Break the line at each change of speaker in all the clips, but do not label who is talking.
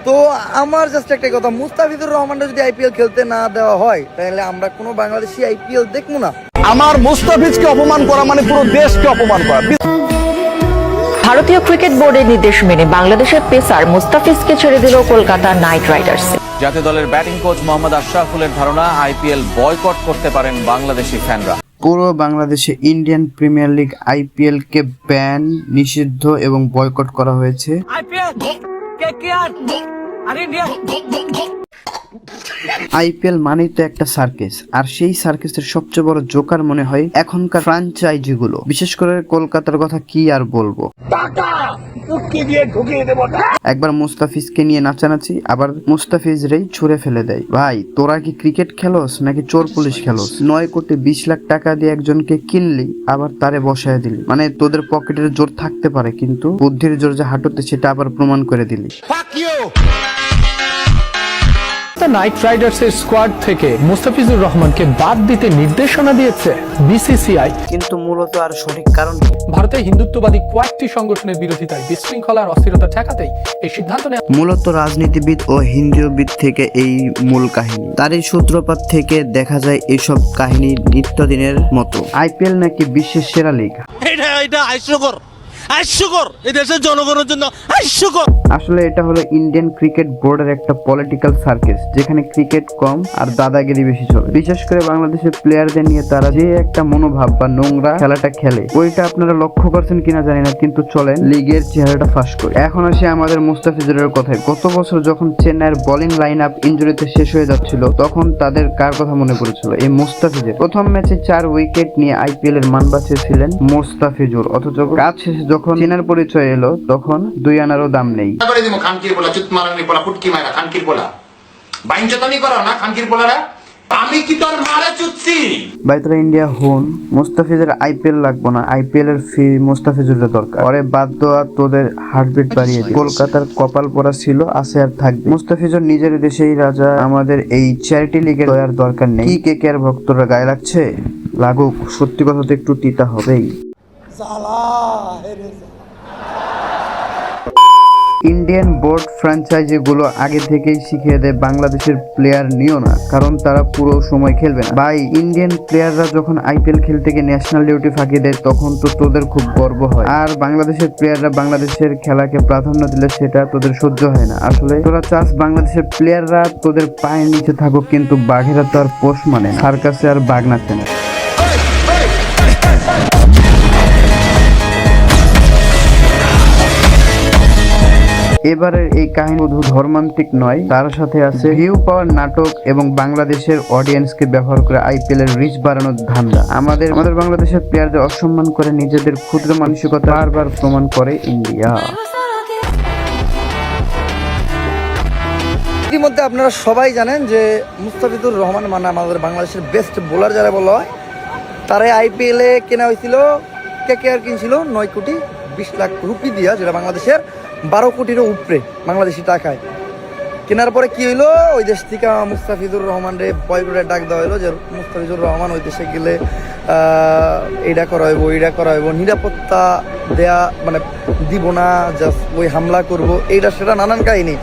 তো আমার জাস্ট একটা কথা, মুস্তাফিজুর রহমানকে যদি আইপিএল খেলতে না দেওয়া হয় তাহলে আমরা কোনো বাংলাদেশি আইপিএল দেখবো না।
আমার মুস্তাফিজকে অপমান করা মানে পুরো দেশকে অপমান করা।
ভারতীয় ক্রিকেট বোর্ডের নির্দেশ মেনে বাংলাদেশের পেসার মুস্তাফিজকে ছেড়ে দিল কলকাতা নাইট রাইডার্স।
জাতীয় দলের ব্যাটিং কোচ মোহাম্মদ আশরাফুলের ধারণা আইপিএল বয়কট করতে পারেন বাংলাদেশি ফ্যানরা।
পুরো বাংলাদেশে ইন্ডিয়ান প্রিমিয়ার লিগ আইপিএল কে ব্যান, নিষিদ্ধ এবং বয়কট করা হয়েছে। আইপিএল মানেই তো একটা সার্কেস, আর সেই সার্কেসের সবচেয়ে বড় জোকার মনে হয় এখনকার ফ্র্যাঞ্চাইজি গুলো, বিশেষ করে কলকাতার কথা কি আর বলবো। একবার মুস্তাফিজকে নিয়ে নাচানাচি, আবার মুস্তাফিজরেই ছুঁড়ে ফেলে দেয়। ভাই তোরা কি ক্রিকেট খেলোস নাকি চোর পুলিশ খেলোস? 9,20,00,000 টাকা দিয়ে একজনকে কিনলি, আবার তারে বসায় দিলি। মানে তোদের পকেটের জোর থাকতে পারে, কিন্তু বুদ্ধির জোর যে হাঁটুতে সেটা আবার প্রমাণ করে দিলি।
নাইট রাইডার্সের স্কোয়াড থেকে মুস্তাফিজুর রহমানকে বাদ দিতে নির্দেশনা দিয়েছে বিসিসিআই,
কিন্তু মূলত আর সঠিক কারণ কি?
ভারতের হিন্দুত্ববাদী কয়েকটি সংগঠনের বিরোধিতায় বিশৃঙ্খলা আর অস্থিরতা ঠেকাতেই এই সিদ্ধান্ত নেওয়া।
মূলত রাজনীতিবিদ ও হিন্দুবিদ থেকে এই মূল কাহিনী। তারই সূত্রপাত থেকে দেখা যায় এইসব কাহিনী নিত্যদিনের মতো। আইপিএল নাকি বিশ্বের সেরা লিগ,
এটা হাস্যকর, এই দেশের জনগণের জন্য হাস্যকর।
আসলে এটা হলো ইন্ডিয়ান ক্রিকেট বোর্ডের একটা পলিটিক্যাল সার্কেস, যেখানে ক্রিকেট কম আর দাদাগিরি বেশি চলে। বিশেষ করে বাংলাদেশের প্লেয়ারদের নিয়ে তারা যে একটা মনোভাব বা নোংরা খেলাটা খেলে, ওইটা আপনারা লক্ষ্য করছেন কিনা জানি না, কিন্তু চলেন লিগের চেহারাটা ফাঁস করে। এখন আসে আমাদের মুস্তাফিজুরের কথায়। গত বছর যখন চেন্নাইয়ের বোলিং লাইন আপ ইনজুরিতে শেষ হয়ে যাচ্ছিল, তখন তাদের কার কথা মনে পড়েছিল? এই মুস্তাফিজের। প্রথম ম্যাচে 4 উইকেট নিয়ে আইপিএল এর মান বাঁচিয়েছিলেন মুস্তাফিজুর, অথচ কাজ শেষে যখন চেনার পরিচয় এলো, তখন 2 আনারও দাম নেই।
খানকির বলা, চুত মারানি বলা, ফুটকি মারা খানকির বলা, বাইঞ্চতানি করো না খানকির বলারা। আমি কি তোর মারা চুচ্ছি? ভাই তোরা ইন্ডিয়া হন, মুস্তাফিজের আইপিএল লাগবো না, আইপিএল এর ফি মুস্তাফিজুরের দরকার। পরে বাদ দেওয়া তোদের হার্টবিট বাড়িয়ে দিই। কলকাতার কপাল পরা ছিল, আছে আর থাকবে। মুস্তাফিজুর নিজের দেশেই রাজা, আমাদের এই চ্যারিটি লিগের দয়ার দরকার নেই। কি কেকেআর ভক্তরা গায়ে লাগছে, লাগুক, সত্যি কথা তো একটু তিতা হবেই। ইন্ডিয়ান বোর্ড ফ্র্যাঞ্চাইজি গুলো আগে থেকেই শিখিয়ে দেয় বাংলাদেশের প্লেয়ার নিও না, কারণ তারা পুরো সময় খেলবে না। ভাই ইন্ডিয়ান প্লেয়াররা যখন আইপিএল খেলতে গিয়ে ন্যাশনাল ডিউটি ফাঁকি দেয়, তখন তো তোদের খুব গর্ব হয়। আর বাংলাদেশের প্লেয়াররা বাংলাদেশের খেলাকে প্রাধান্য দিলে সেটা তোদের সহ্য হয় না। আসলে তোরা চাস বাংলাদেশের প্লেয়াররা তোদের পায়ের নিচে থাকুক, কিন্তু বাঘেরা তো আর পোষ মানে না, সার্কাসে আর বাঘ নাচে না। এবারের এই কাহিনী শুধু ধর্মান্তিক নয়, তার সাথে আছে ভিউ পাওয়ার নাটক এবং বাংলাদেশের অডিয়েন্সকে ব্যবহার করে আইপিএল এর রিচ বাড়ানোর ধান্দা। আমাদের বাংলাদেশের প্লেয়ারদের অসম্মান করে নিজেদের ক্ষুদ্র মানসিকতা বারবার প্রমাণ করে ইন্ডিয়া।
ইতিমধ্যে আপনারা সবাই জানেন যে মুস্তাফিজুর রহমান মানে আমাদের বাংলাদেশের বেস্ট বোলার যারা বলা হয়, তারাই আইপিএল এ কেনা হয়েছিল। কেকেআর কিনছিল 9,20,00,000 রুপি দিয়া, যেটা বাংলাদেশের 12 কোটিরও উপরে বাংলাদেশি টাকায়। কেনার পরে কি হইলো, ওই দেশ থেকে মুস্তাফিজুর রহমানরে বয়কটের ডাক দেওয়া হলো, যে মুস্তাফিজুর রহমান ওই দেশে গেলে এইটা করা হইব, এইটা করা হইব, নিরাপত্তা দেয়া মানে দিব না, জাস্ট ওই হামলা করব, এইটা সেটা নানান কাহিনী,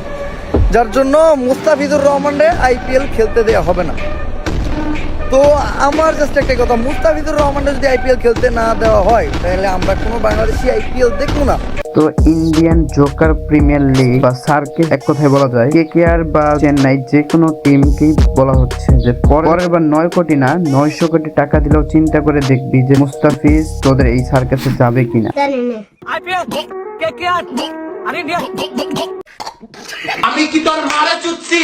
যার জন্য মুস্তাফিজুর রহমানরে আইপিএল খেলতে দেওয়া হবে না। তো আমার জাস্ট একটা কথা, মুস্তাফিজুর রহমানকে যদি আইপিএল খেলতে না দেওয়া হয় তাহলে আমরা কোনো বাংলাদেশি আইপিএল দেখবো না।
তো ইন্ডিয়ান জোকার প্রিমিয়ার লিগ বা সার্কিট, এক কথায় বলা যায় কেকেআর বা চেন্নাই যে কোনো টিমকেই বলা হচ্ছে যে পরের বার 9 কোটি না 900 কোটি টাকা দিলেও চিন্তা করে দেখবি যে মুস্তাফিজ তোদের এই সার্কাসে যাবে কিনা।
আমি কি তোর মারা চুচ্ছি?